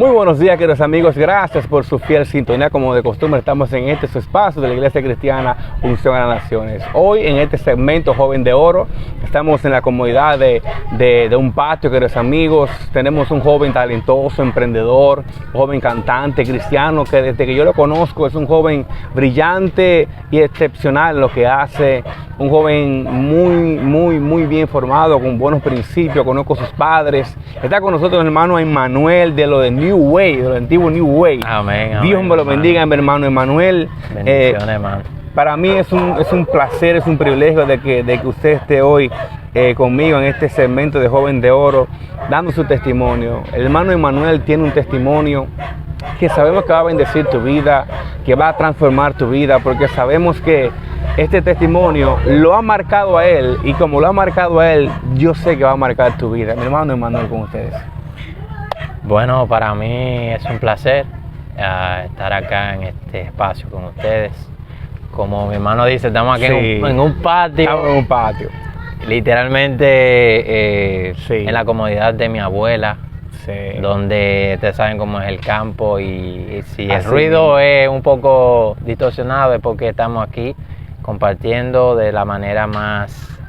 Muy buenos días, queridos amigos. Gracias por su fiel sintonía. Como de costumbre, estamos en su espacio de la Iglesia Cristiana Unción a las Naciones. Hoy, en este segmento Joven de Oro, estamos en la comodidad de un patio, queridos amigos. Tenemos un joven talentoso, emprendedor, joven cantante, cristiano, que desde que yo lo conozco es un joven brillante y excepcional en lo que hace. Un joven muy bien formado, con buenos principios. Conozco a sus padres. Está con nosotros el hermano Emmanuel de lo de New Way, de lo antiguo New Way. Amén, amén. Dios me lo bendiga, mi hermano Emmanuel. Bendiciones, hermano. Para mí es un placer, es un privilegio de que usted esté hoy conmigo en este segmento de Joven de Oro, dando su testimonio. El hermano Emmanuel tiene un testimonio que sabemos que va a bendecir tu vida, que va a transformar tu vida, porque sabemos que este testimonio lo ha marcado a él, y como lo ha marcado a él, yo sé que va a marcar tu vida. Mi hermano Emmanuel, con ustedes. Bueno, para mí es un placer estar acá en este espacio con ustedes. Como mi hermano dice, estamos aquí en un patio. Estamos en un patio. Literalmente en la comodidad de mi abuela, donde ustedes saben cómo es el campo, y si el ruido es un poco distorsionado es porque estamos aquí compartiendo de la manera más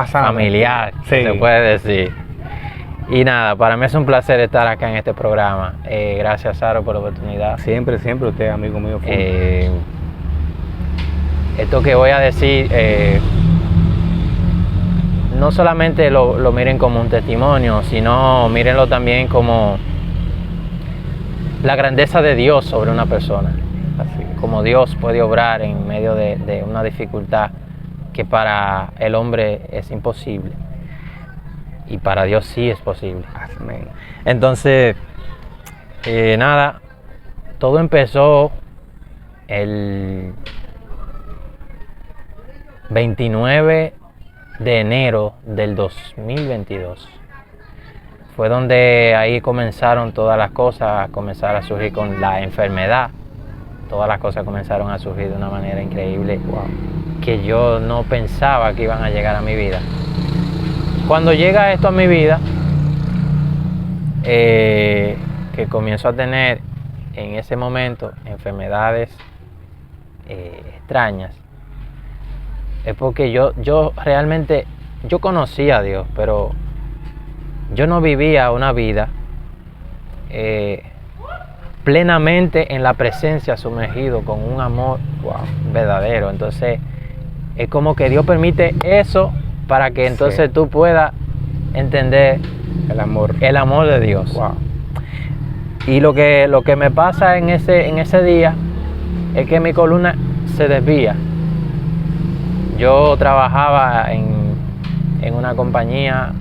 familiar, se puede decir. Y nada, para mí es un placer estar acá en este programa. Gracias, Saro, por la oportunidad. Siempre usted, amigo mío. Esto que voy a decir, no solamente lo miren como un testimonio, sino mírenlo también como la grandeza de Dios sobre una persona. Así, como Dios puede obrar en medio de una dificultad que para el hombre es imposible. Y para Dios sí es posible. Amén. Entonces, nada, todo empezó el 29 de enero del 2022. Fue donde ahí comenzaron todas las cosas a comenzar a surgir con la enfermedad. Todas las cosas comenzaron a surgir de una manera increíble, que yo no pensaba que iban a llegar a mi vida. Cuando llega esto a mi vida, que comienzo a tener en ese momento enfermedades extrañas, es porque yo realmente, yo conocía a Dios, pero yo no vivía una vida plenamente en la presencia, sumergido con un amor verdadero. Entonces es como que Dios permite eso para que entonces tú puedas entender el amor de Dios. Y lo que me pasa en ese día es que mi columna se desvía. Yo trabajaba en una compañía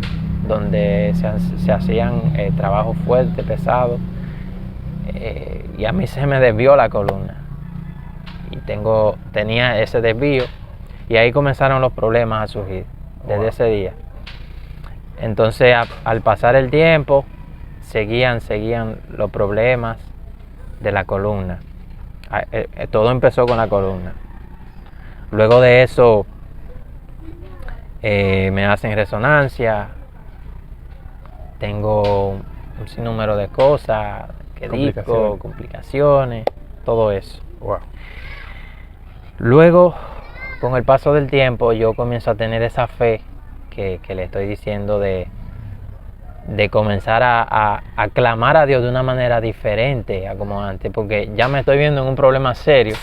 donde se hacían trabajos fuertes, pesados, y a mí se me desvió la columna. Y tenía ese desvío, y ahí comenzaron los problemas a surgir desde ese día. Entonces, al pasar el tiempo, seguían los problemas de la columna. Todo empezó con la columna. Luego de eso, me hacen resonancia. Tengo un sinnúmero de cosas, complicaciones, todo eso. Luego, con el paso del tiempo, yo comienzo a tener esa fe que le estoy diciendo, de comenzar a clamar a Dios de una manera diferente a como antes, porque ya me estoy viendo en un problema serio.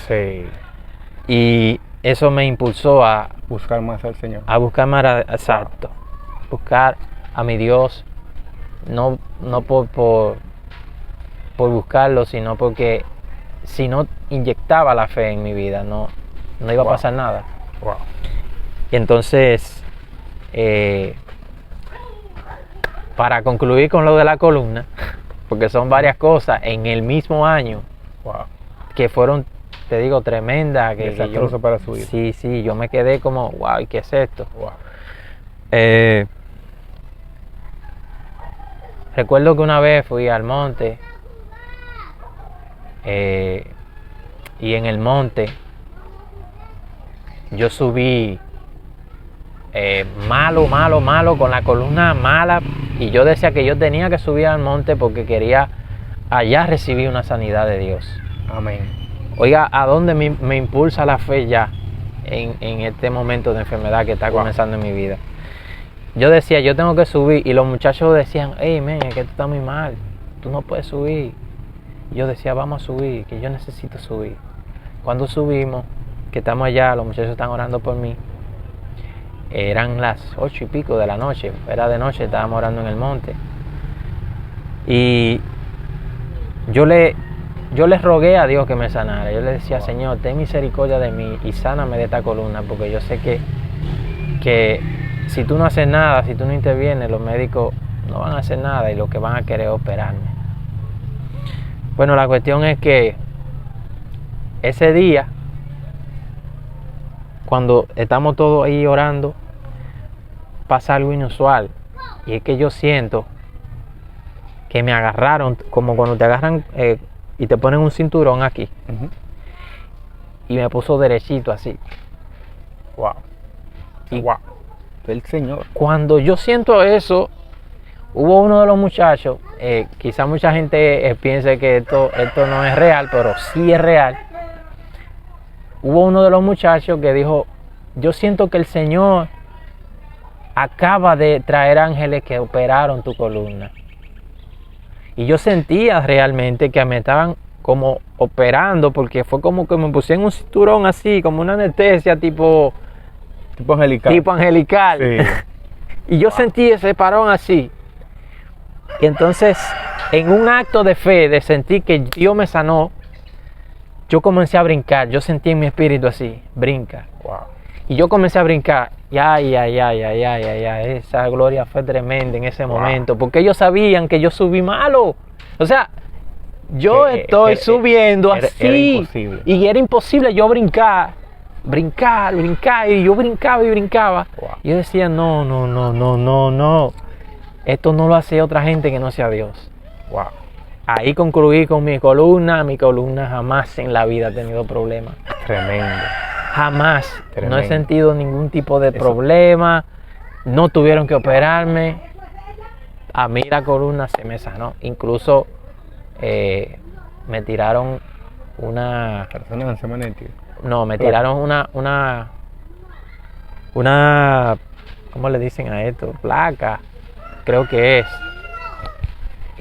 Y eso me impulsó a buscar más al Señor. A buscar más, exacto. Buscar a mi Dios, no por buscarlo, sino porque si no inyectaba la fe en mi vida, no iba a pasar nada. Y entonces, para concluir con lo de la columna, porque son varias cosas en el mismo año, que fueron, te digo, tremendas. Desastroso para su vida. Sí, yo me quedé como, ¿y qué es esto? Recuerdo que una vez fui al monte, y en el monte yo subí malo, con la columna mala. Y yo decía que yo tenía que subir al monte porque quería allá recibir una sanidad de Dios. Amén. Oiga, ¿a dónde me impulsa la fe ya en este momento de enfermedad que está comenzando en mi vida? Yo decía, yo tengo que subir. Y los muchachos decían, hey, men, es que tú estás muy mal. Tú no puedes subir. Y yo decía, vamos a subir, que yo necesito subir. Cuando subimos, que estamos allá, los muchachos están orando por mí. Eran las 8 y pico de la noche. Era de noche, estábamos orando en el monte. Y yo les rogué a Dios que me sanara. Yo le decía, Señor, ten misericordia de mí y sáname de esta columna, porque yo sé que si tú no haces nada, si tú no intervienes, los médicos no van a hacer nada y lo que van a querer es operarme. Bueno, la cuestión es que ese día, cuando estamos todos ahí orando, pasa algo inusual. Y es que yo siento que me agarraron, como cuando te agarran y te ponen un cinturón aquí. Uh-huh. Y me puso derechito así. Wow. Y wow. El Señor. Cuando yo siento eso, hubo uno de los muchachos, quizá mucha gente piense que esto no es real, pero sí es real. Hubo uno de los muchachos que dijo, yo siento que el Señor acaba de traer ángeles que operaron tu columna. Y yo sentía realmente que me estaban como operando, porque fue como que me pusieron un cinturón así, como una anestesia tipo angelical. Sí. Y yo sentí ese parón así. Y entonces, en un acto de fe, de sentir que Dios me sanó, yo comencé a brincar. Yo sentí en mi espíritu así, brinca. Wow. Y yo comencé a brincar. Y ay, esa gloria fue tremenda en ese momento. Porque ellos sabían que yo subí malo. O sea, yo estoy subiendo así. Era imposible. Y era imposible yo brincar. Y yo brincaba. Wow. Y yo decía, no. Esto no lo hace otra gente que no sea Dios. Wow. Ahí concluí con mi columna. Mi columna jamás en la vida ha tenido problemas. Tremendo. Jamás. Tremendo. No he sentido ningún tipo de problema. No tuvieron que operarme. A mí la columna se me sanó. Incluso me tiraron una... Resonancia magnética. No, me tiraron una ¿cómo le dicen a esto? Placa. Creo que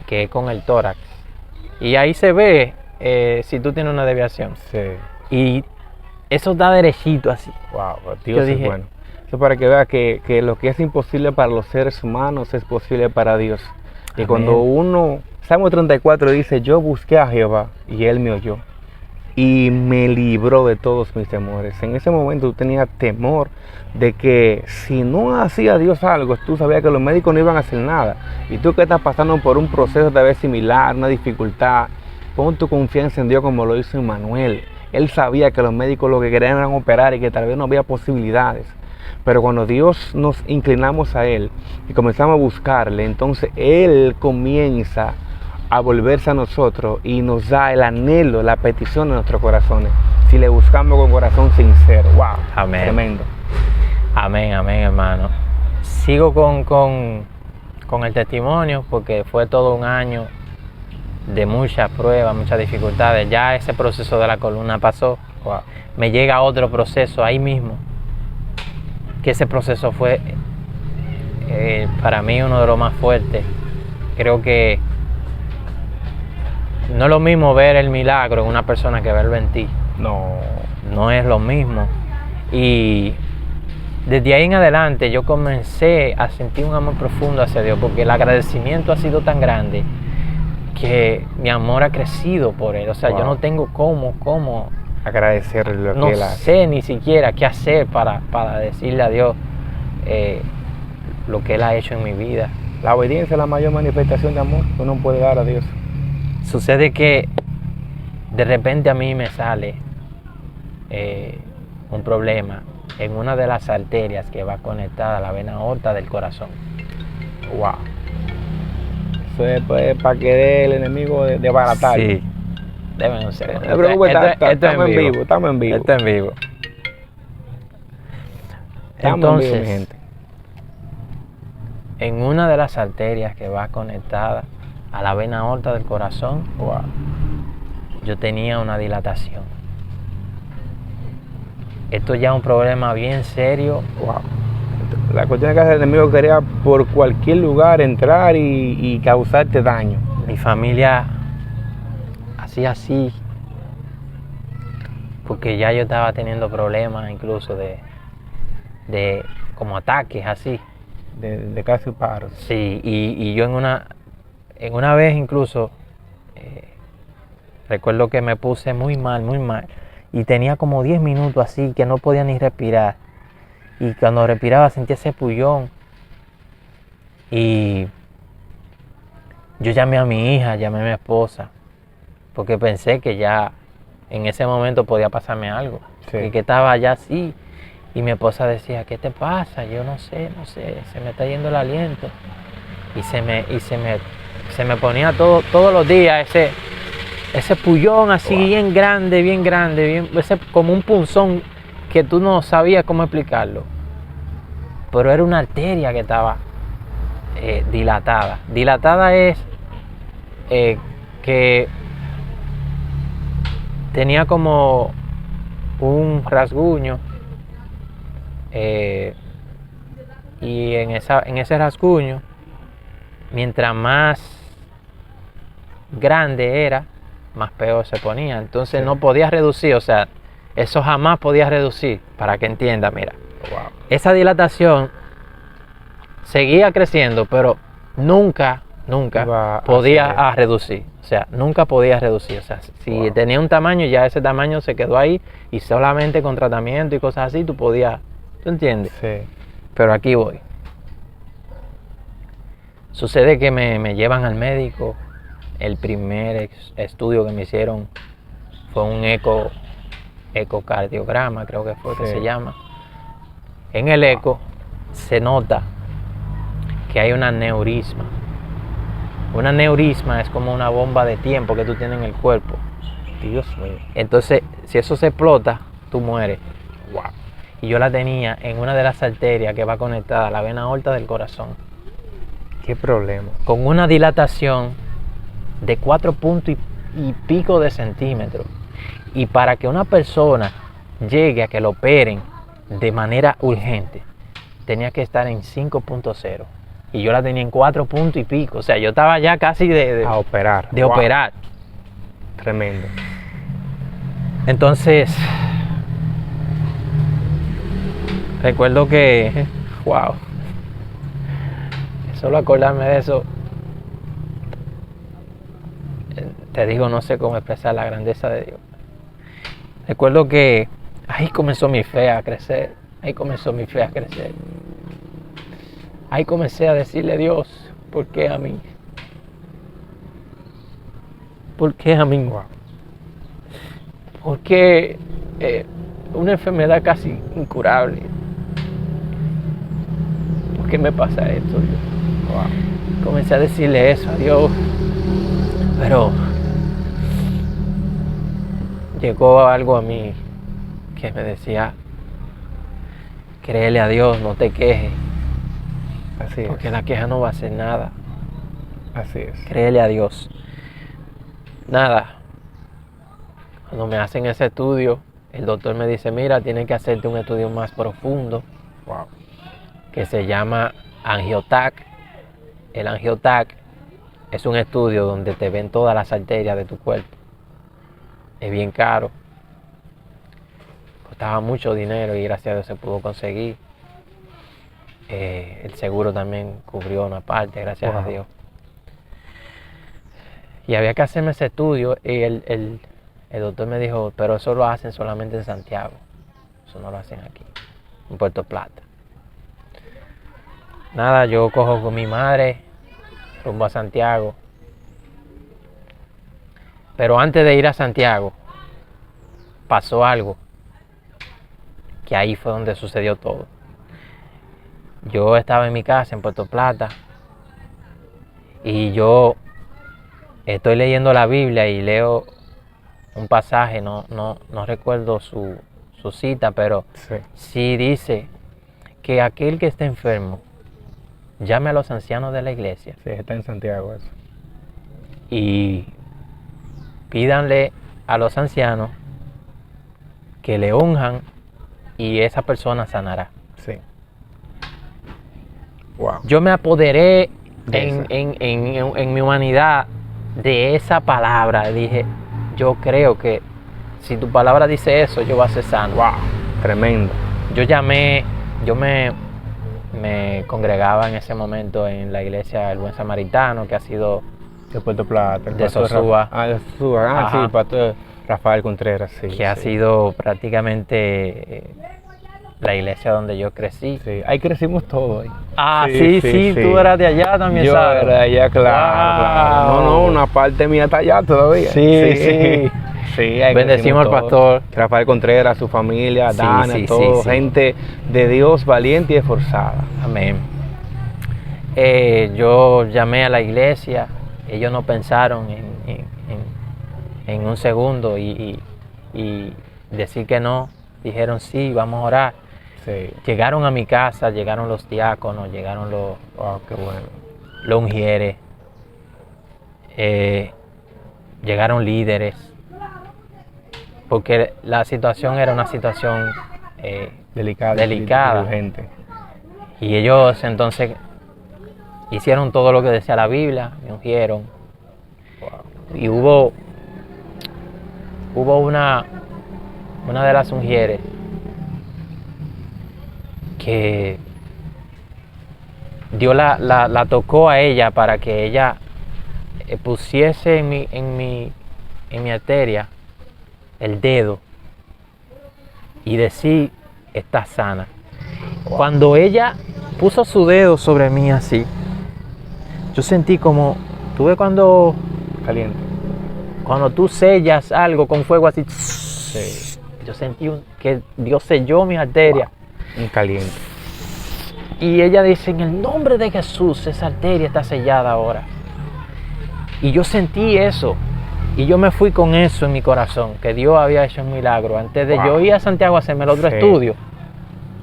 es con el tórax. Y ahí se ve si tú tienes una desviación. Sí. Y eso está derechito así. Wow, Dios es bueno. Eso para que vea que lo que es imposible para los seres humanos es posible para Dios. Y Amén. cuando uno, Salmo 34 dice, yo busqué a Jehová y Él me oyó y me libró de todos mis temores. En ese momento tú tenías temor de que si no hacía Dios algo, tú sabías que los médicos no iban a hacer nada. Y tú que estás pasando por un proceso de vez similar, una dificultad, pon tu confianza en Dios como lo hizo Emmanuel. Él sabía que los médicos lo que querían era operar y que tal vez no había posibilidades. Pero cuando Dios nos inclinamos a Él y comenzamos a buscarle, entonces Él comienza a volverse a nosotros y nos da el anhelo, la petición de nuestros corazones. Si le buscamos con corazón sincero. ¡Wow! Amén. Tremendo. Amén, hermano. Sigo con el testimonio porque fue todo un año de muchas pruebas, muchas dificultades. Ya ese proceso de la columna pasó. Wow. Me llega otro proceso ahí mismo. Que ese proceso fue para mí uno de los más fuertes. Creo que no es lo mismo ver el milagro en una persona que verlo en ti. No es lo mismo. Y desde ahí en adelante yo comencé a sentir un amor profundo hacia Dios, porque el agradecimiento ha sido tan grande que mi amor ha crecido por Él. O sea, wow. Yo no tengo cómo agradecerle lo no que Él hace. No sé ni siquiera qué hacer para decirle a Dios lo que Él ha hecho en mi vida. La obediencia es la mayor manifestación de amor que uno puede dar a Dios. Sucede que de repente a mí me sale un problema en una de las arterias que va conectada a la vena aorta del corazón. Wow. Eso es pues, para que dé el enemigo de baratar. Sí. Deme un segundo. No te preocupes, estamos en vivo. Esto en vivo. Estamos en vivo, mi gente. en una de las arterias que va conectada a la vena aorta del corazón, Wow. yo tenía una dilatación. Esto ya es un problema bien serio. Wow. La cuestión es que el enemigo quería por cualquier lugar entrar y causarte daño. Mi familia hacía así, porque ya yo estaba teniendo problemas incluso de como ataques así. De casi paros. Sí, y yo en una vez incluso recuerdo que me puse muy mal, y tenía como 10 minutos así que no podía ni respirar, y cuando respiraba sentía ese pullón, y yo llamé a mi hija, llamé a mi esposa, porque pensé que ya en ese momento podía pasarme algo, Sí. que estaba ya así. Y mi esposa decía, ¿qué te pasa? Yo no sé, se me está yendo el aliento. Y se me ponía todos los días ese pullón así. Wow. Bien grande, como un punzón que tú no sabías cómo explicarlo. Pero era una arteria que estaba dilatada. Dilatada es que tenía como un rasguño. Y en ese rasguño, mientras más grande era, más peor se ponía. Entonces sí. No podía reducir, o sea, eso jamás podía reducir, para que entienda, mira. Wow. Esa dilatación seguía creciendo, pero nunca podía reducir. O sea, nunca podía reducir. O sea, si tenía un tamaño, ya ese tamaño se quedó ahí, y solamente con tratamiento y cosas así tú podías. ¿Tú entiendes? Sí. Pero aquí voy. Sucede que me llevan al médico. El primer estudio que me hicieron fue un ecocardiograma, creo que fue que se llama. En el eco se nota que hay un aneurisma. Un aneurisma es como una bomba de tiempo que tú tienes en el cuerpo. Dios mío. Entonces, si eso se explota, tú mueres. Wow. Y yo la tenía en una de las arterias que va conectada a la vena aorta del corazón. ¿Qué problema? Con una dilatación de 4 puntos y pico de centímetros. Y para que una persona llegue a que lo operen de manera urgente, tenía que estar en 5.0. Y yo la tenía en 4 puntos y pico. O sea, yo estaba ya casi a operar. De operar. Tremendo. Entonces, recuerdo que, wow, solo acordarme de eso, te digo, no sé cómo expresar la grandeza de Dios. Recuerdo que ahí comenzó mi fe a crecer, ahí comencé a decirle a Dios, ¿por qué a mí? ¿Por qué a mí? Wow. ¿Por qué una enfermedad casi incurable? ¿Por qué me pasa esto, Dios? Wow. Comencé a decirle eso a Dios, pero llegó algo a mí que me decía, créele a Dios, no te quejes. Así es. Porque la queja no va a hacer nada. Así es. Créele a Dios. Nada. Cuando me hacen ese estudio, el doctor me dice, mira, tienes que hacerte un estudio más profundo. Wow. Que se llama angiotac. El angiotac es un estudio donde te ven todas las arterias de tu cuerpo. Es bien caro. Costaba mucho dinero y gracias a Dios se pudo conseguir. El seguro también cubrió una parte, gracias a Dios. Y había que hacerme ese estudio y el doctor me dijo, pero eso lo hacen solamente en Santiago. Eso no lo hacen aquí, en Puerto Plata. Nada, yo cojo con mi madre rumbo a Santiago. Pero antes de ir a Santiago, pasó algo. Que ahí fue donde sucedió todo. Yo estaba en mi casa en Puerto Plata y yo estoy leyendo la Biblia y leo un pasaje, no recuerdo su cita, pero sí dice que aquel que está enfermo llame a los ancianos de la iglesia. Sí, está en Santiago eso. Y pídanle a los ancianos que le unjan y esa persona sanará. Sí. Wow. Yo me apoderé De en mi humanidad de esa palabra. Dije, yo creo que si tu palabra dice eso, yo voy a ser sano. Wow. Tremendo. Yo me congregaba en ese momento en la iglesia del Buen Samaritano, que ha sido De Puerto Plata. de Sosúa. De Sosúa. Ajá. Sí, pastor Rafael Contreras, sí. Que ha sido prácticamente la iglesia donde yo crecí. Sí, ahí crecimos todos. Sí, tú eras de allá también, Yo ¿sabes? era de allá, claro, claro. No, una parte mía está allá todavía. Sí. Sí, ahí Bendecimos al crecimos pastor. todos. Rafael Contreras, su familia, Sí, Dana, sí, todo, sí. gente de Dios valiente y esforzada. Amén. Yo llamé a la iglesia, ellos no pensaron en un segundo y decir que no, dijeron sí, vamos a orar. Sí. Llegaron a mi casa, llegaron los diáconos, llegaron los Qué bueno. ungieres, llegaron líderes, porque la situación era una situación Delicada. delicada. Urgente. Y ellos entonces hicieron todo lo que decía la Biblia, me ungieron. Wow. Y hubo una de las ungieres que Dios la tocó a ella para que ella pusiese en mi arteria el dedo y decir, está sana. Wow. Cuando ella puso su dedo sobre mí así, yo sentí como, tú ves cuando Caliente. tú sellas algo con fuego así, Sí. yo sentí que Dios selló mi arteria. Un caliente. Y ella dice, en el nombre de Jesús, esa arteria está sellada ahora. Y yo sentí eso. Y yo me fui con eso en mi corazón, que Dios había hecho un milagro. Antes de yo ir a Santiago a hacerme el otro estudio.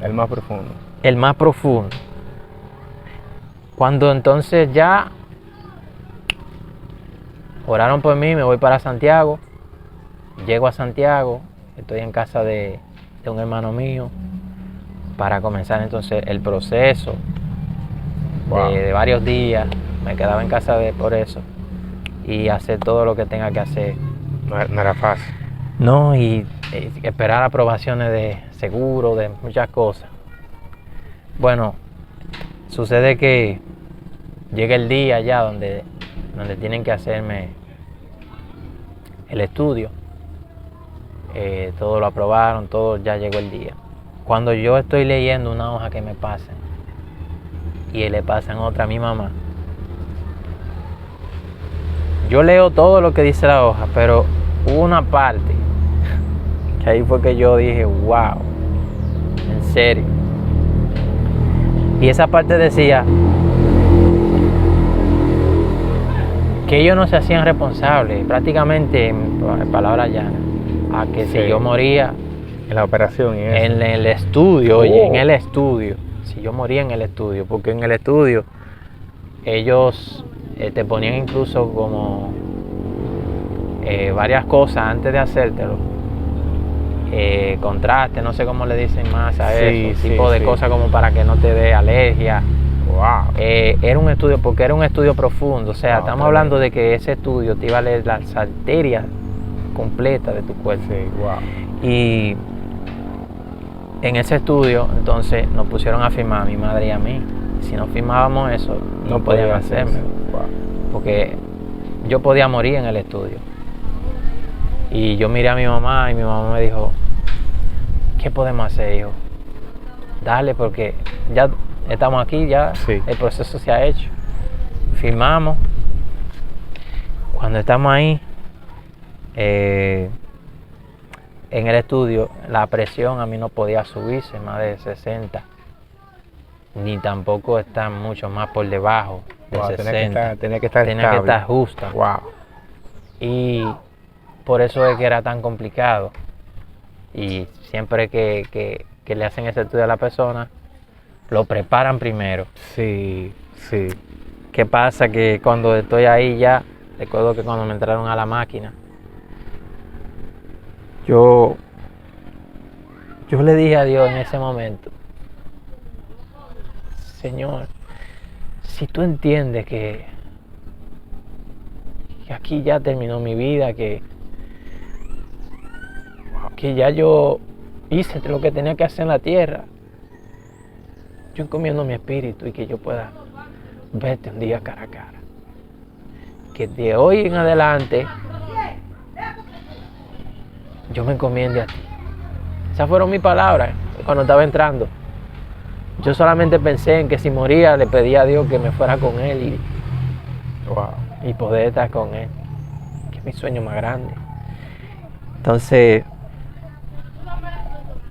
El más profundo. El más profundo. Cuando entonces ya oraron por mí, me voy para Santiago. Llego a Santiago, estoy en casa de un hermano mío para comenzar entonces el proceso de varios días. Me quedaba en casa por eso y hacer todo lo que tenga que hacer. No era fácil. No, y esperar aprobaciones de seguro, de muchas cosas. Bueno, sucede que llega el día ya donde tienen que hacerme el estudio. Todo lo aprobaron, todo, ya llegó el día. Cuando yo estoy leyendo una hoja que me pasan y le pasan otra a mi mamá, yo leo todo lo que dice la hoja, pero hubo una parte que ahí fue que yo dije, wow, en serio. Y esa parte decía que ellos no se hacían responsables, prácticamente, en palabras llanas, a que si yo moría en la operación y eso. en el estudio, oye, en el estudio, si yo moría en el estudio, porque en el estudio ellos te ponían incluso como varias cosas antes de hacértelo, contraste, no sé cómo le dicen más a eso, tipo de cosas como para que no te dé alergia. Wow. Era un estudio, porque era un estudio profundo, o sea, estamos hablando de que ese estudio te iba a leer las arterias completas de tu cuerpo. Sí, wow. Y en ese estudio, entonces, nos pusieron a firmar a mi madre y a mí. Si no firmábamos eso, no podían hacerme. Wow. Porque yo podía morir en el estudio. Y yo miré a mi mamá y mi mamá me dijo, ¿qué podemos hacer, hijo? Dale, porque ya estamos aquí, ya el proceso se ha hecho. Firmamos. Cuando estamos ahí, en el estudio, la presión a mí no podía subirse más de 60, ni tampoco estar mucho más por debajo de 60. Tenía que estar justa. Wow. Y por eso es que era tan complicado. Y siempre que le hacen ese estudio a la persona, lo preparan primero. Sí, sí. ¿Qué pasa? Que cuando estoy ahí ya, recuerdo que cuando me entraron a la máquina, yo le dije a Dios en ese momento, Señor, si tú entiendes que aquí ya terminó mi vida, que ya yo hice lo que tenía que hacer en la tierra, yo encomiendo mi espíritu y que yo pueda verte un día cara a cara. Que de hoy en adelante yo me encomiende a ti. Esas fueron mis palabras cuando estaba entrando. Yo solamente pensé en que si moría le pedía a Dios que me fuera con Él y poder estar con Él, que es mi sueño más grande. Entonces,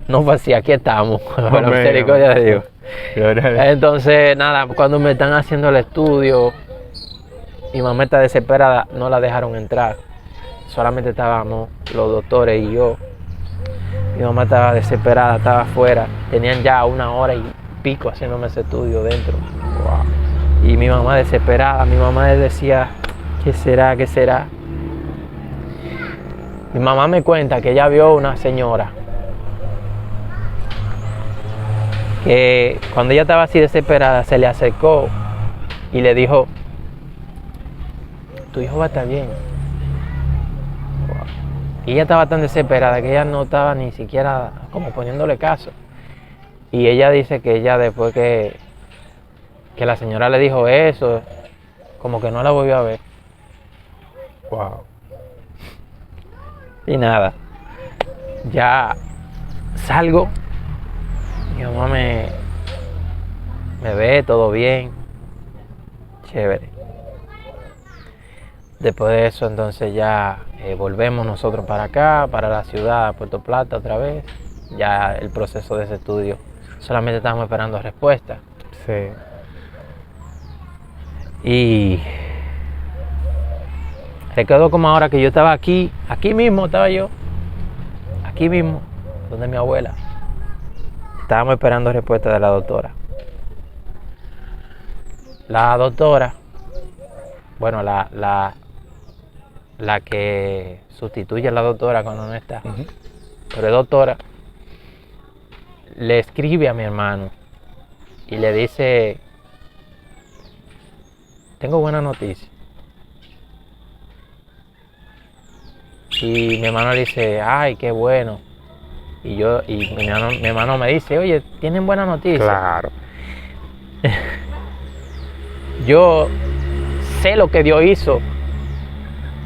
no fue así, aquí estamos, por la misericordia de Dios. Entonces, nada, cuando me están haciendo el estudio, mi mamá está desesperada, no la dejaron entrar. Solamente estábamos los doctores y yo. Mi mamá estaba desesperada, estaba afuera. Tenían ya 1 hora y pico haciéndome ese estudio dentro. Y mi mamá desesperada, mi mamá decía, ¿qué será? ¿Qué será? Mi mamá me cuenta que ella vio una señora que cuando ella estaba así desesperada se le acercó y le dijo, tu hijo va a estar bien. Y ella estaba tan desesperada que ella no estaba ni siquiera como poniéndole caso. Y ella dice que ella después que la señora le dijo eso, como que no la volvió a ver. Wow. Y nada, ya salgo, mi mamá me ve, todo bien, chévere. Después de eso, entonces ya volvemos nosotros para acá, para la ciudad, a Puerto Plata otra vez. Ya el proceso de ese estudio, solamente estamos esperando respuesta. Sí. Y recuerdo como ahora que yo estaba aquí mismo estaba yo, aquí mismo, donde mi abuela. Estábamos esperando respuesta de la doctora. La doctora, bueno, la que sustituye a la doctora cuando no está, pero es doctora, le escribe a mi hermano y le dice, tengo buena noticia. Y mi hermano le dice, ay, qué bueno. Y mi hermano me dice, oye, ¿tienen buena noticia? Claro. Yo sé lo que Dios hizo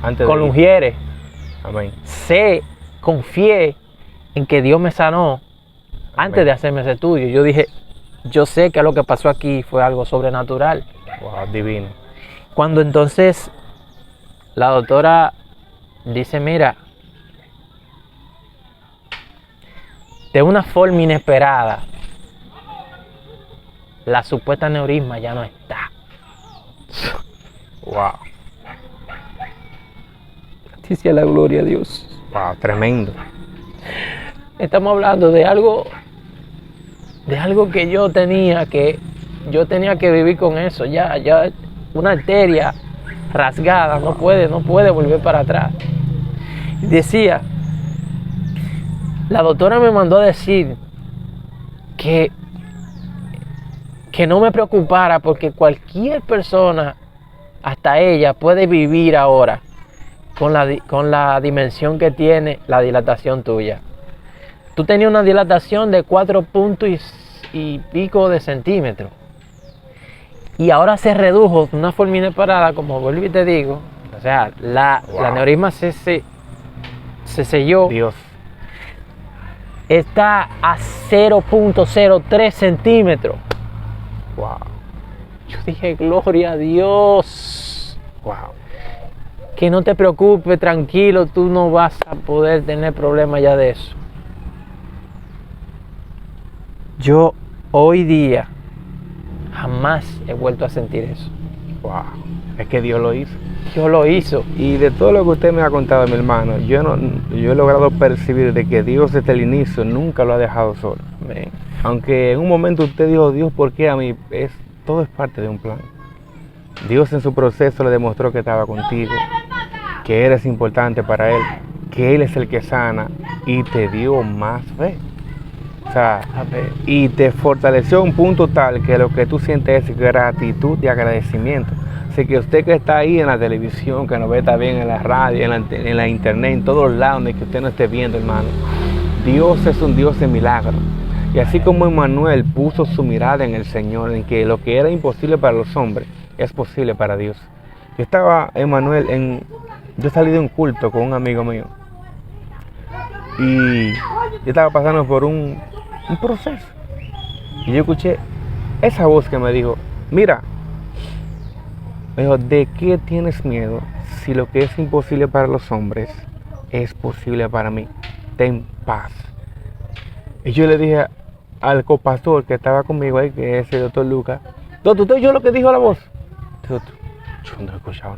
Antes con de ir. Lungieres. Amén. Confié en que Dios me sanó antes Amén. de hacerme ese estudio. Yo dije, yo sé que lo que pasó aquí fue algo sobrenatural. Wow, divino. Cuando entonces la doctora dice, mira, de una forma inesperada, la supuesta aneurisma ya no está. Wow. Dice la gloria a Dios. Wow, tremendo. Estamos hablando de algo que yo tenía que vivir con eso. Ya una arteria rasgada no puede volver para atrás. Decía, la doctora me mandó a decir que no me preocupara porque cualquier persona, hasta ella, puede vivir ahora con la dimensión que tiene la dilatación tuya. Tú tenías una dilatación de 4 puntos y pico de centímetros. Y ahora se redujo de una forma inesperada, como vuelvo y te digo. O sea, la aneurisma se selló. Dios. Está a 0.03 centímetros. Wow. Yo dije, gloria a Dios. Wow. Que no te preocupes, tranquilo, tú no vas a poder tener problemas ya de eso. Yo hoy día jamás he vuelto a sentir eso. Wow. Es que Dios lo hizo. Dios lo hizo. Y de todo lo que usted me ha contado, mi hermano, yo he logrado percibir de que Dios desde el inicio nunca lo ha dejado solo. Amén. Aunque en un momento usted dijo, Dios, ¿por qué a mí? Todo es parte de un plan. Dios en su proceso le demostró que estaba contigo, que eres importante para Él, que Él es el que sana y te dio más fe. O sea, y te fortaleció a un punto tal que lo que tú sientes es gratitud y agradecimiento. Así que usted que está ahí en la televisión, que nos ve también en la radio, en la internet, en todos lados donde que usted no esté viendo, hermano, Dios es un Dios de milagros. Y así como Emmanuel puso su mirada en el Señor, en que lo que era imposible para los hombres es posible para Dios. Yo estaba, Emmanuel, yo salí de un culto con un amigo mío y yo estaba pasando por un proceso y yo escuché esa voz que me dijo, mira, me dijo, ¿de qué tienes miedo si lo que es imposible para los hombres es posible para mí? Ten paz. Y yo le dije al copastor que estaba conmigo ahí, que es el doctor Lucas, doctor, ¿usted oyó lo que dijo la voz? Yo no he escuchado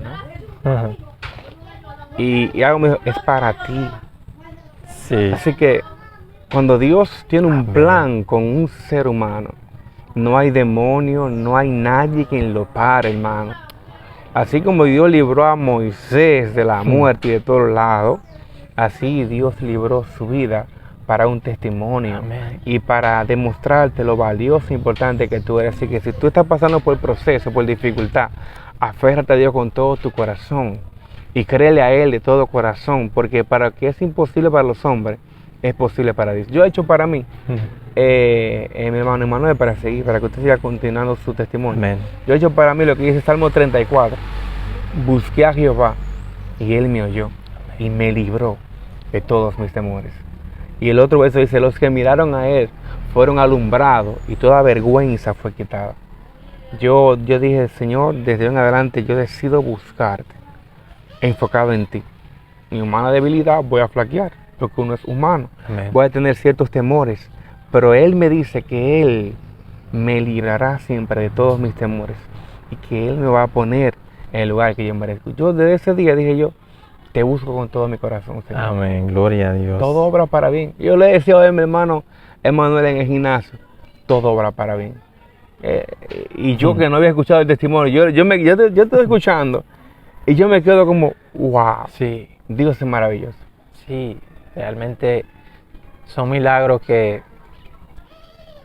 nada. Y algo me dijo, es para ti. Sí. Así que cuando Dios tiene un plan con un ser humano, no hay demonio, no hay nadie quien lo pare, hermano. Así como Dios libró a Moisés de la muerte y de todos lados, así Dios libró su vida para un testimonio. Amén. Y para demostrarte lo valioso e importante que tú eres. Así que si tú estás pasando por el proceso, por dificultad, aférrate a Dios con todo tu corazón y créele a Él de todo corazón, porque para que es imposible para los hombres, es posible para Dios. Yo he hecho para mí, mi hermano Emmanuel, para seguir, para que usted siga continuando su testimonio. Amén. Yo he hecho para mí lo que dice Salmo 34. Busqué a Jehová y Él me oyó y me libró de todos mis temores. Y el otro verso dice, los que miraron a Él fueron alumbrados y toda vergüenza fue quitada. Yo dije, Señor, desde hoy en adelante yo decido buscarte, enfocado en ti. Mi humana debilidad voy a flaquear, porque uno es humano. Amén. Voy a tener ciertos temores, pero Él me dice que Él me librará siempre de todos mis temores y que Él me va a poner en el lugar que yo merezco. Yo desde ese día dije yo, te busco con todo mi corazón, Señor. Amén, gloria a Dios. Todo obra para bien. Yo le decía a mi hermano Emmanuel en el gimnasio, todo obra para bien. Y yo que no había escuchado el testimonio, yo estoy escuchando y yo me quedo como, wow, Sí, Dios es maravilloso. sí, realmente son milagros que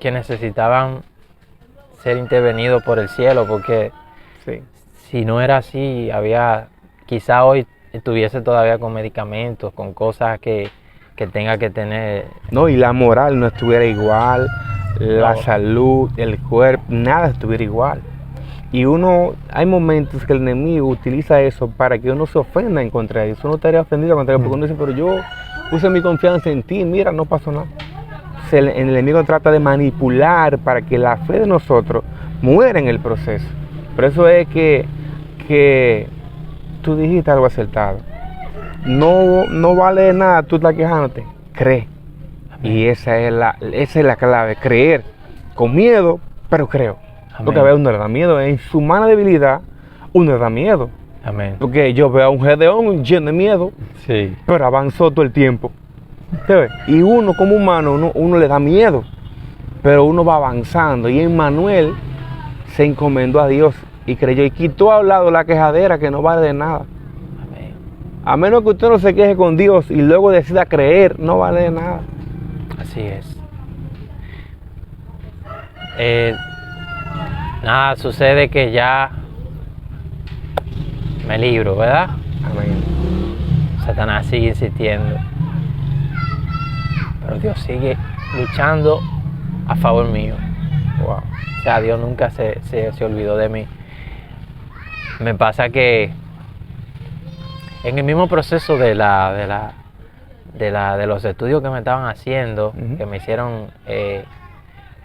necesitaban ser intervenidos por el cielo, porque Sí. si no era así, quizá hoy estuviese todavía con medicamentos, con cosas que tenga que tener. No, y la moral no estuviera igual, la No. salud, el cuerpo, nada estuviera igual. Y hay momentos que el enemigo utiliza eso para que uno se ofenda en contra de eso. Uno estaría ofendido contra él, porque uno dice, pero yo puse mi confianza en ti, mira, no pasó nada. El enemigo trata de manipular para que la fe de nosotros muera en el proceso. Por eso es que tú dijiste algo acertado. No vale de nada tú estás quejándote. Cree. Y esa es la clave. Creer. Con miedo, pero creo. Amén. Porque a veces uno le da miedo. En su humana debilidad, uno le da miedo. Amén. Porque yo veo a un Gedeón lleno de miedo, Sí. pero avanzó todo el tiempo. ¿Sabes? Y uno como humano, uno le da miedo, pero uno va avanzando. Y Emmanuel se encomendó a Dios y creyó y quitó a un lado la quejadera que no vale de nada. Amén. A menos que usted no se queje con Dios y luego decida creer, no vale de nada. Así es. Nada, sucede que ya me libro, ¿verdad? Amén. Satanás sigue insistiendo. Pero Dios sigue luchando a favor mío. Wow. O sea, Dios nunca se olvidó de mí. Me pasa que en el mismo proceso de los estudios que me estaban haciendo, Ujú. que me hicieron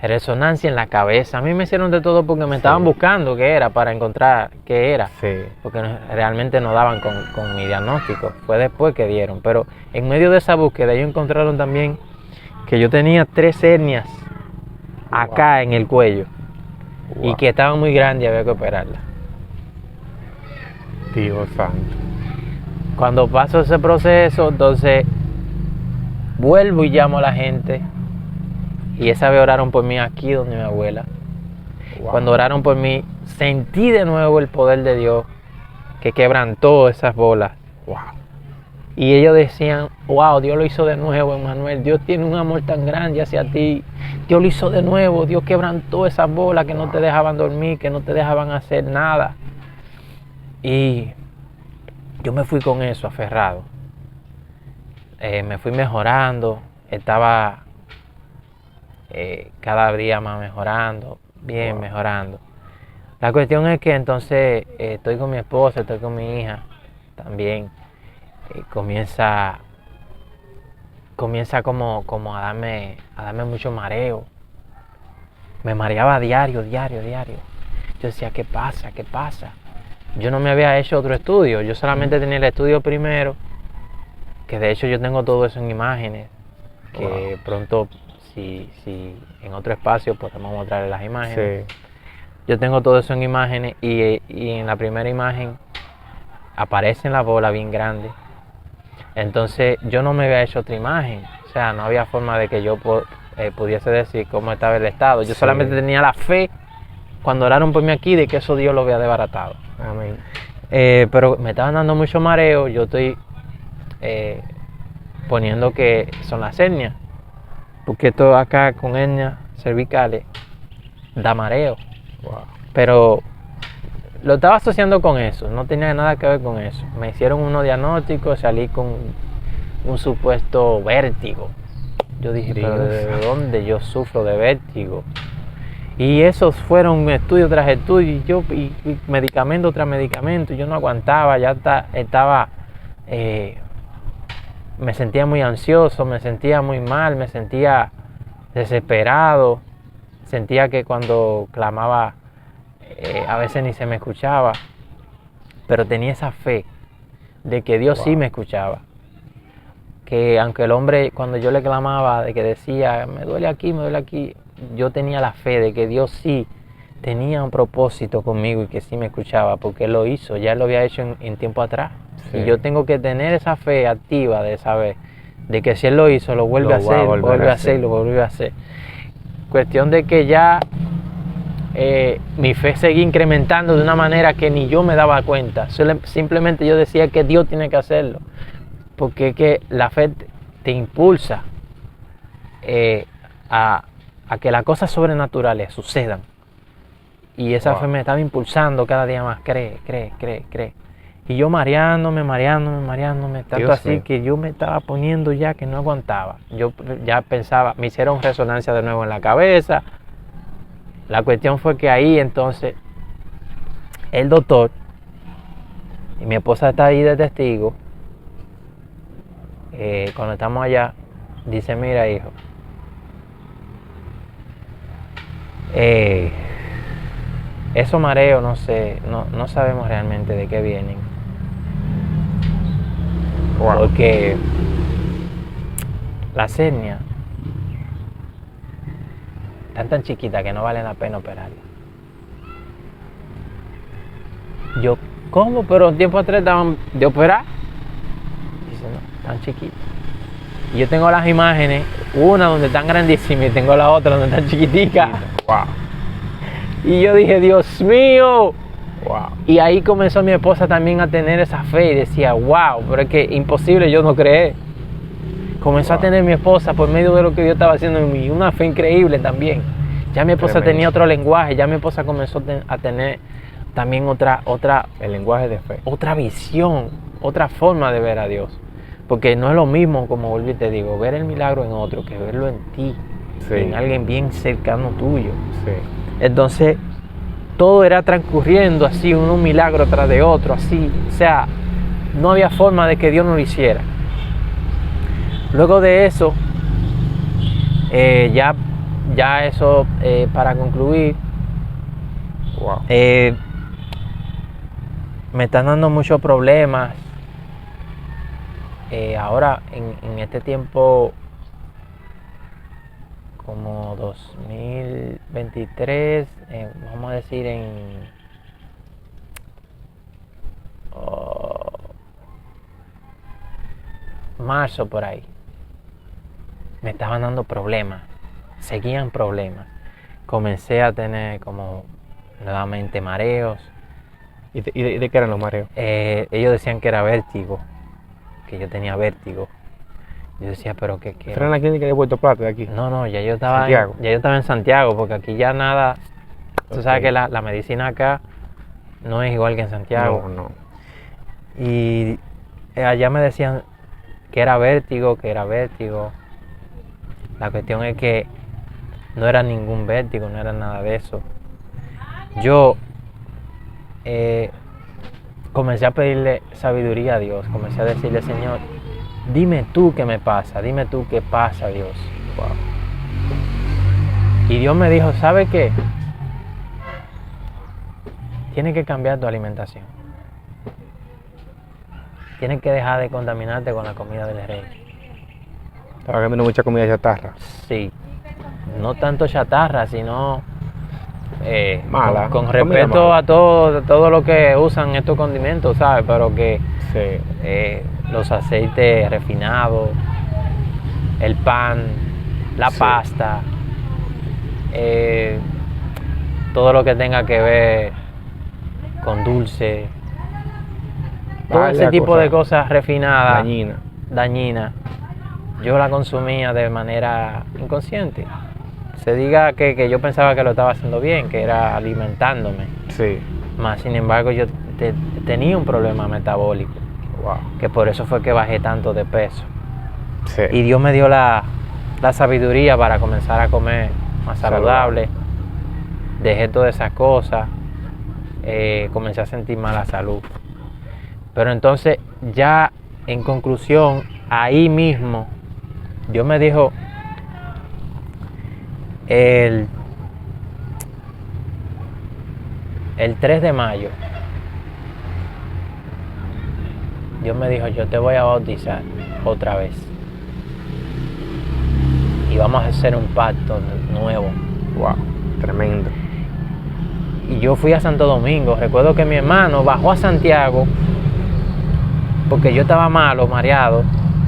resonancia en la cabeza, a mí me hicieron de todo porque me estaban buscando qué era, para encontrar qué era. Sí. Porque realmente no daban con mi diagnóstico, fue después que dieron. Pero en medio de esa búsqueda ellos encontraron también que yo tenía 3 hernias acá en el cuello y Wow. que estaban muy grandes y había que operarlas. Dios santo. Cuando paso ese proceso, entonces vuelvo y llamo a la gente Y esa vez oraron por mí aquí donde mi abuela. Wow. Cuando oraron por mí, sentí de nuevo el poder de Dios que quebrantó esas bolas. Wow. Y ellos decían, wow, Dios lo hizo de nuevo, Emmanuel. Dios tiene un amor tan grande hacia ti. Dios lo hizo de nuevo. Dios quebrantó esas bolas que no te dejaban dormir, que no te dejaban hacer nada. Y yo me fui con eso, aferrado. Me fui mejorando. Estaba cada día más mejorando, bien mejorando. La cuestión es que entonces estoy con mi esposa, estoy con mi hija también. Comienza como a darme mucho mareo. Me mareaba diario. Yo decía, ¿qué pasa? Yo no me había hecho otro estudio, yo solamente tenía el estudio primero, que de hecho yo tengo todo eso en imágenes, que pronto si en otro espacio podemos mostrarles las imágenes. Sí. Yo tengo todo eso en imágenes y en la primera imagen aparece la bola bien grande. Entonces yo no me había hecho otra imagen, o sea, no había forma de que yo pudiese decir cómo estaba el estado. Yo solamente tenía la fe cuando oraron por mí aquí de que eso Dios lo había desbaratado. Amén. Pero me estaban dando mucho mareo. Yo estoy poniendo que son las hernias, porque esto acá con hernias cervicales da mareo. Wow. Pero lo estaba asociando con eso, no tenía nada que ver con eso. Me hicieron unos diagnósticos, salí con un supuesto vértigo. Yo dije, pero ¿de dónde yo sufro de vértigo? Y esos fueron estudio tras estudio, y medicamento tras medicamento. Yo no aguantaba, ya estaba, me sentía muy ansioso, me sentía muy mal, me sentía desesperado. Sentía que cuando clamaba a veces ni se me escuchaba, pero tenía esa fe de que Dios sí me escuchaba. Que aunque el hombre, cuando yo le clamaba, de que decía, me duele aquí, yo tenía la fe de que Dios sí tenía un propósito conmigo y que sí me escuchaba, porque Él lo hizo, ya Él lo había hecho en tiempo atrás. Sí. Y yo tengo que tener esa fe activa de saber de que si Él lo hizo, lo vuelve a hacer, lo vuelve a hacer. Cuestión de que ya mi fe seguía incrementando de una manera que ni yo me daba cuenta. Simplemente yo decía que Dios tiene que hacerlo, porque es que la fe te impulsa a que las cosas sobrenaturales sucedan. Y esa fe me estaba impulsando cada día más, cree. Y yo mareándome, tanto Dios así mío. Que yo me estaba poniendo ya que no aguantaba. Yo ya pensaba, me hicieron resonancia de nuevo en la cabeza. La cuestión fue que ahí entonces el doctor, y mi esposa está ahí de testigo, cuando estamos allá, dice, mira hijo, esos mareos no sabemos realmente de qué vienen. Wow. Porque las hernias están tan chiquitas que no vale la pena operarlas. Yo, ¿cómo? Pero un tiempo atrás estaban de operar. Dice, no, tan chiquitas. Y yo tengo las imágenes, una donde están grandísimas y tengo la otra donde están chiquiticas. Wow. Y yo dije, Dios mío. Wow. Y ahí comenzó mi esposa también a tener esa fe y decía, wow, pero es que imposible yo no creer. Comenzó a tener mi esposa por medio de lo que Dios estaba haciendo en mí, una fe increíble también. Ya mi esposa tenía otro lenguaje, ya mi esposa comenzó a tener también otra el lenguaje de fe, otra visión, otra forma de ver a Dios. Porque no es lo mismo, como volví te digo, ver el milagro en otro que verlo en ti, en alguien bien cercano tuyo. Sí. Entonces, todo era transcurriendo así, un milagro tras de otro, así. O sea, no había forma de que Dios no lo hiciera. Luego de eso, ya eso, para concluir, wow. Me están dando muchos problemas. Ahora, en este tiempo, como 2023, vamos a decir marzo por ahí, me estaban dando problemas seguían problemas. Comencé a tener como nuevamente mareos. ¿Y de qué eran los mareos? Ellos decían que era vértigo, que yo tenía vértigo. Yo decía, pero ¿qué? ¿Era en la clínica de Puerto Plata de aquí? No, ya yo estaba Santiago. ya yo estaba en Santiago, porque aquí ya nada. Tú sabes que la medicina acá no es igual que en Santiago. No. Y allá me decían que era vértigo. La cuestión es que no era ningún vértigo, no era nada de eso. Yo comencé a pedirle sabiduría a Dios, comencé a decirle, Señor, dime tú qué me pasa, dime tú qué pasa, Dios. Wow. Y Dios me dijo, ¿sabe qué? Tienes que cambiar tu alimentación. Tienes que dejar de contaminarte con la comida del rey. Estaba comiendo mucha comida chatarra. Sí, no tanto chatarra, sino mala. Con respeto a todo lo que usan estos condimentos, ¿sabes? Pero que sí. Los aceites refinados, el pan, la pasta, todo lo que tenga que ver con dulce, todo ese tipo de cosas refinadas, dañinas, yo la consumía de manera inconsciente. Se diga que yo pensaba que lo estaba haciendo bien, que era alimentándome. Sí. Más sin embargo, yo tenía un problema metabólico. Wow. Que por eso fue que bajé tanto de peso. Sí. Y Dios me dio la sabiduría para comenzar a comer más saludable. Dejé todas esas cosas. Comencé a sentir mala salud. Pero entonces, ya en conclusión, ahí mismo, Dios me dijo, el 3 de mayo, Dios me dijo, yo te voy a bautizar otra vez. Y vamos a hacer un pacto nuevo. Wow, tremendo. Y yo fui a Santo Domingo. Recuerdo que mi hermano bajó a Santiago porque yo estaba malo, mareado.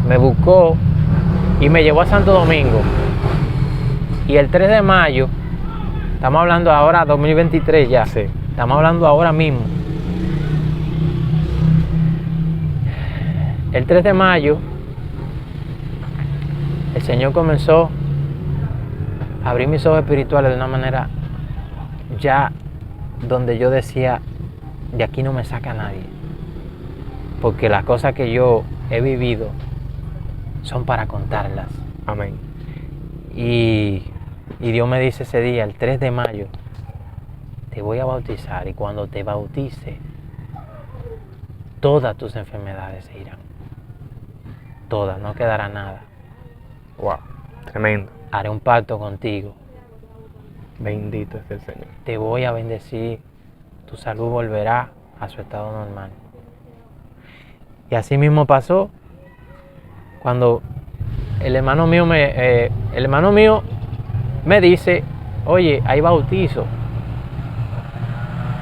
Me buscó y me llevó a Santo Domingo. Y el 3 de mayo, estamos hablando ahora 2023 ya. Sí. Estamos hablando ahora mismo. El 3 de mayo, el Señor comenzó a abrir mis ojos espirituales de una manera ya donde yo decía, de aquí no me saca nadie. Porque las cosas que yo he vivido son para contarlas. Amén. Y Dios me dice ese día, el 3 de mayo, te voy a bautizar, y cuando te bautice, todas tus enfermedades se irán. Todas, no quedará nada. Wow, tremendo. Haré un pacto contigo. Bendito es el Señor. Te voy a bendecir. Tu salud volverá a su estado normal. Y así mismo pasó cuando el hermano mío me dice, oye, hay bautizo.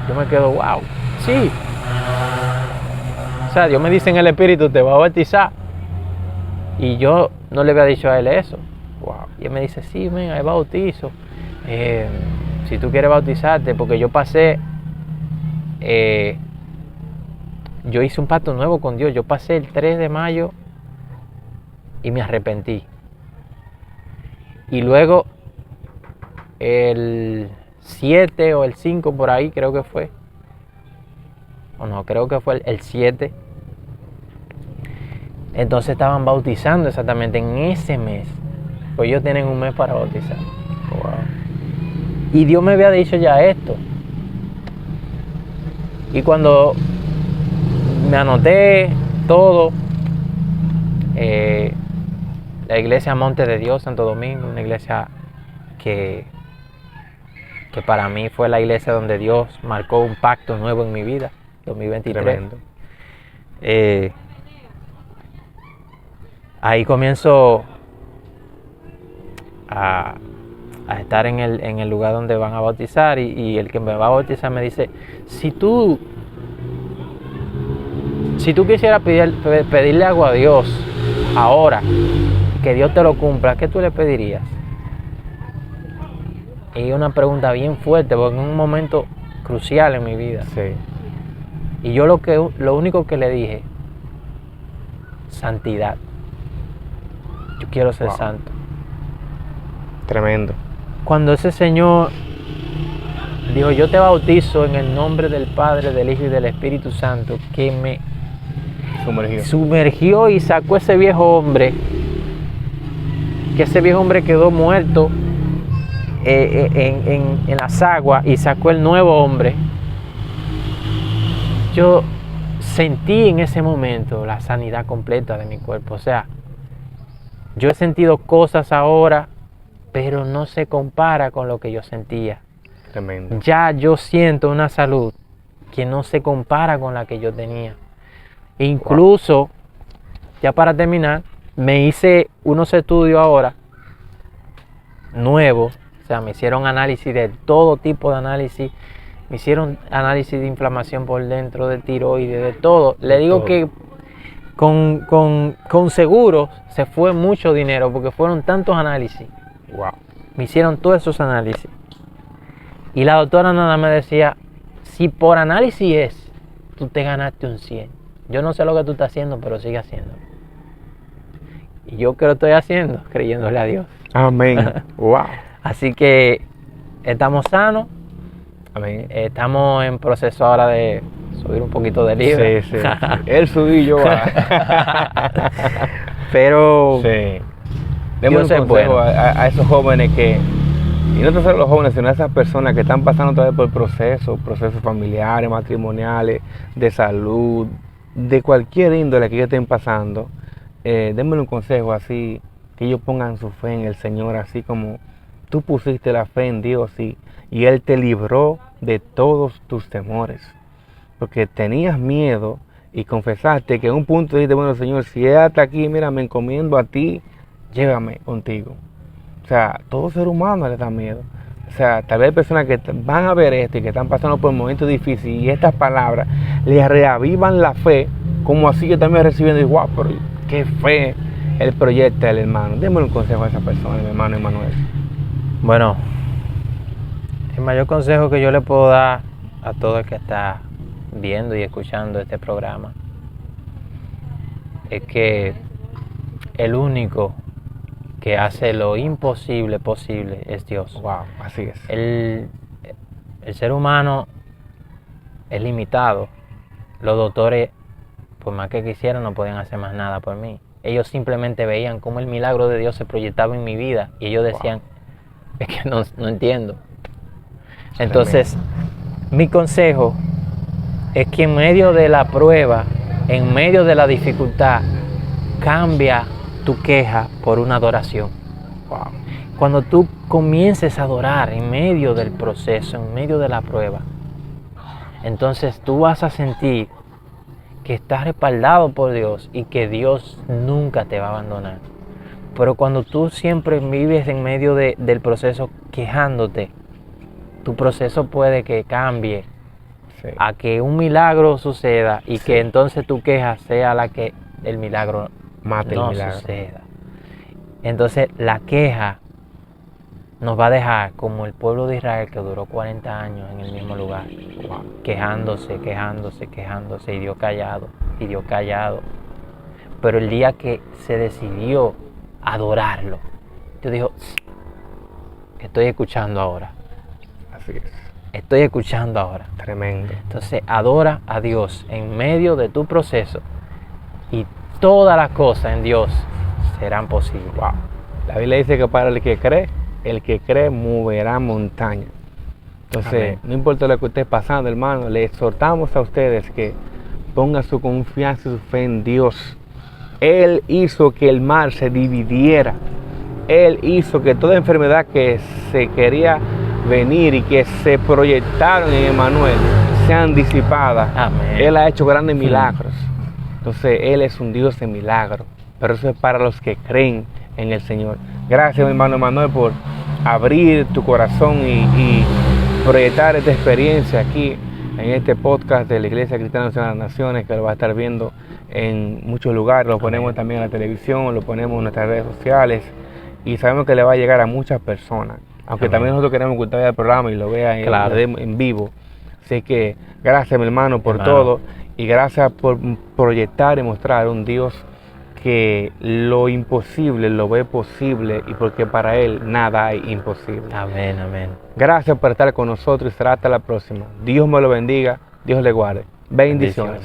Yo me quedo, wow, sí. O sea, Dios me dice en el Espíritu, te va a bautizar. Y yo no le había dicho a él eso. Wow. Y él me dice, sí, men, hay bautizo. Si tú quieres bautizarte, porque yo pasé, yo hice un pacto nuevo con Dios. Yo pasé el 3 de mayo y me arrepentí. Y luego el 7 o el 5 por ahí creo que fue. O no, creo que fue el 7. Entonces estaban bautizando exactamente en ese mes. Pues ellos tienen un mes para bautizar. Wow. Y Dios me había dicho ya esto. Y cuando me anoté todo, la iglesia Monte de Dios, Santo Domingo, una iglesia que para mí fue la iglesia donde Dios marcó un pacto nuevo en mi vida, 2023. Tremendo. Ahí comienzo a estar en el lugar donde van a bautizar y el que me va a bautizar me dice, si tú quisieras pedirle algo a Dios ahora, que Dios te lo cumpla, ¿qué tú le pedirías? Y una pregunta bien fuerte, porque en un momento crucial en mi vida. Sí. Y yo lo único que le dije, santidad. Yo quiero ser santo. Tremendo. Cuando ese Señor dijo, yo te bautizo en el nombre del Padre, del Hijo y del Espíritu Santo, que me sumergió y sacó ese viejo hombre, que ese viejo hombre quedó muerto en las aguas, y sacó el nuevo hombre. Yo sentí en ese momento la sanidad completa de mi cuerpo. O sea, yo he sentido cosas ahora, pero no se compara con lo que yo sentía. Tremendo. Ya yo siento una salud que no se compara con la que yo tenía. Incluso, ya para terminar, me hice unos estudios ahora nuevos. O sea, me hicieron análisis de todo tipo de análisis. Me hicieron análisis de inflamación por dentro, de tiroides, de todo. Le digo que con seguros se fue mucho dinero, porque fueron tantos análisis. Wow. Me hicieron todos esos análisis. Y la doctora nada me decía, si por análisis es, tú te ganaste un 100. Yo no sé lo que tú estás haciendo, pero sigue haciéndolo. Y yo que lo estoy haciendo, creyéndole a Dios. Amén. Wow. Así que estamos sanos. Amén. Estamos en proceso ahora de subir un poquito de libra. Sí. Él subí, yo Pero sí. Demos un consejo a esos jóvenes que, y no solo los jóvenes, sino a esas personas que están pasando todavía por procesos familiares, matrimoniales, de salud, de cualquier índole que ellos estén pasando. Denme un consejo así, que ellos pongan su fe en el Señor, así como tú pusiste la fe en Dios y Él te libró de todos tus temores. Porque tenías miedo y confesaste que en un punto dijiste, bueno, Señor, si es hasta aquí, mira, me encomiendo a ti, llévame contigo. O sea, todo ser humano le da miedo. O sea, tal vez hay personas que van a ver esto y que están pasando por momentos difíciles, y estas palabras les reavivan la fe, como así yo también recibiendo, y wow, pero qué fe el proyecto del hermano. Démosle un consejo a esa persona, mi hermano Emanuel. Bueno, el mayor consejo que yo le puedo dar a todo el que está viendo y escuchando este programa es que el único que hace lo imposible posible es Dios. Wow, así es. El ser humano es limitado. Los doctores, por más que quisieran, no podían hacer más nada por mí. Ellos simplemente veían cómo el milagro de Dios se proyectaba en mi vida, y ellos decían, es que no entiendo. Entonces, mi consejo es que en medio de la prueba, en medio de la dificultad, cambia tu queja por una adoración. Wow. Cuando tú comiences a adorar en medio del proceso, en medio de la prueba, entonces tú vas a sentir que estás respaldado por Dios y que Dios nunca te va a abandonar. Pero cuando tú siempre vives en medio del proceso quejándote, tu proceso puede que cambie a que un milagro suceda, y que entonces tu queja sea la que el milagro mate no el milagro. suceda. Entonces la queja nos va a dejar como el pueblo de Israel, que duró 40 años en el mismo lugar, quejándose, y Dios callado. Pero el día que se decidió adorarlo, Dios dijo, estoy escuchando ahora. Así es. Estoy escuchando ahora. Tremendo. Entonces adora a Dios en medio de tu proceso, y todas las cosas en Dios serán posibles. Wow. La Biblia dice que para el que cree moverá montañas. Entonces, Amén. No importa lo que esté pasando, hermano, le exhortamos a ustedes que pongan su confianza y su fe en Dios. Él hizo que el mar se dividiera. Él hizo que toda enfermedad que se quería venir y que se proyectaron en Emmanuel sean disipadas. Amén. Él ha hecho grandes milagros. Entonces, Él es un Dios de milagros. Pero eso es para los que creen en el Señor. Gracias, mi hermano Emanuel, por abrir tu corazón y proyectar esta experiencia aquí en este podcast de la Iglesia Cristiana Nacional de las Naciones, que lo va a estar viendo en muchos lugares. Lo ponemos también en la televisión, lo ponemos en nuestras redes sociales, y sabemos que le va a llegar a muchas personas. aunque Amén. también nosotros queremos que usted vea el programa y lo vea Claro. en vivo. Así que gracias, mi hermano, por Hermano. todo, y gracias por proyectar y mostrar un Dios que lo imposible lo ve posible, y porque para Él nada hay imposible. Amén, amén. Gracias por estar con nosotros y será hasta la próxima. Dios me lo bendiga, Dios le guarde. Bendiciones.